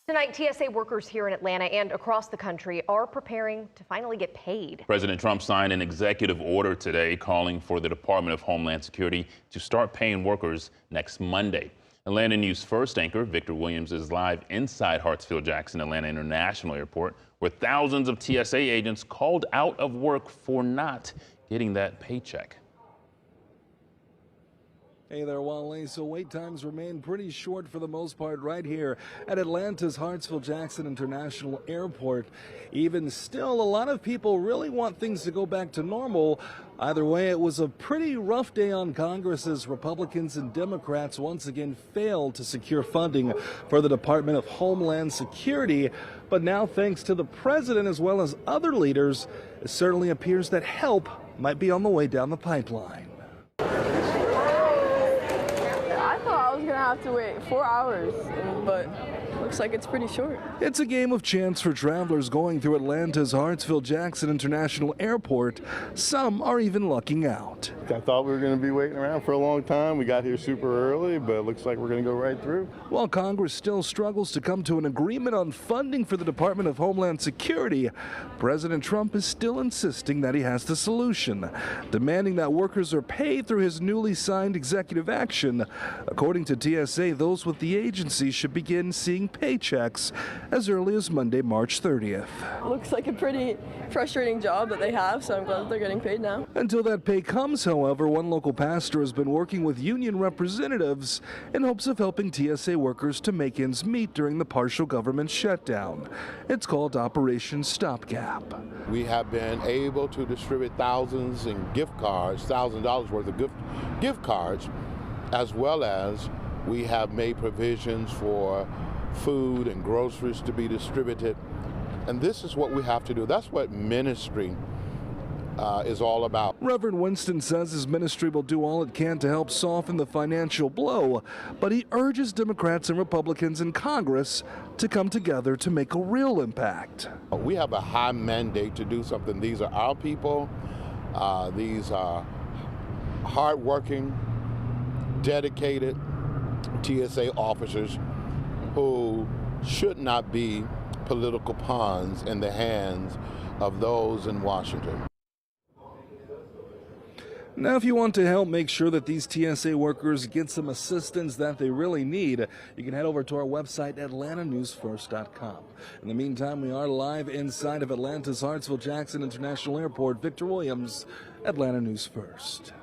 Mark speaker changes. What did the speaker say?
Speaker 1: Tonight, TSA workers here in Atlanta and across the country are preparing to finally get paid.
Speaker 2: President Trump signed an executive order today calling for the Department of Homeland Security to start paying workers next Monday. Atlanta News First anchor Victor Williams is live inside Hartsfield-Jackson Atlanta International Airport, where thousands of TSA agents called out of work for not getting that paycheck.
Speaker 3: Hey there, Wally. So wait times remain pretty short for the most part right here at Atlanta's Hartsfield-Jackson International Airport. Even still, a lot of people really want things to go back to normal. Either way, it was a pretty rough day on Congress as Republicans and Democrats once again failed to secure funding for the Department of Homeland Security. But now, thanks to the president as well as other leaders, it certainly appears that help might be on the way down the pipeline.
Speaker 4: I was gonna have to wait 4 hours, but looks like it's pretty short.
Speaker 3: It's a game of chance for travelers going through Atlanta's Hartsfield-Jackson International Airport. Some are even lucking out.
Speaker 5: I thought we were going to be waiting around for a long time. We got here super early, but it looks like we're going to go right through.
Speaker 3: While Congress still struggles to come to an agreement on funding for the Department of Homeland Security, President Trump is still insisting that he has the solution, demanding that workers are paid through his newly signed executive action. According to TSA, those with the agency should begin seeing paychecks as early as Monday, March 30th.
Speaker 4: Looks like a pretty frustrating job that they have, so I'm glad that they're getting paid now.
Speaker 3: Until that pay comes, however, one local pastor has been working with union representatives in hopes of helping TSA workers to make ends meet during the partial government shutdown. It's called Operation Stopgap.
Speaker 5: We have been able to distribute thousands in gift cards, $1,000 worth of gift cards, as well as we have made provisions for food and groceries to be distributed. And this is what we have to do. That's what ministry is all about.
Speaker 3: Reverend Winston says his ministry will do all it can to help soften the financial blow, but he urges Democrats and Republicans in Congress to come together to make a real impact.
Speaker 5: We have a high mandate to do something. These are our people. These are hardworking, dedicated TSA officers who should not be political pawns in the hands of those in Washington.
Speaker 3: Now, if you want to help make sure that these TSA workers get some assistance that they really need, you can head over to our website, atlantanewsfirst.com. In the meantime, we are live inside of Atlanta's Hartsfield-Jackson International Airport. Victor Williams, Atlanta News First.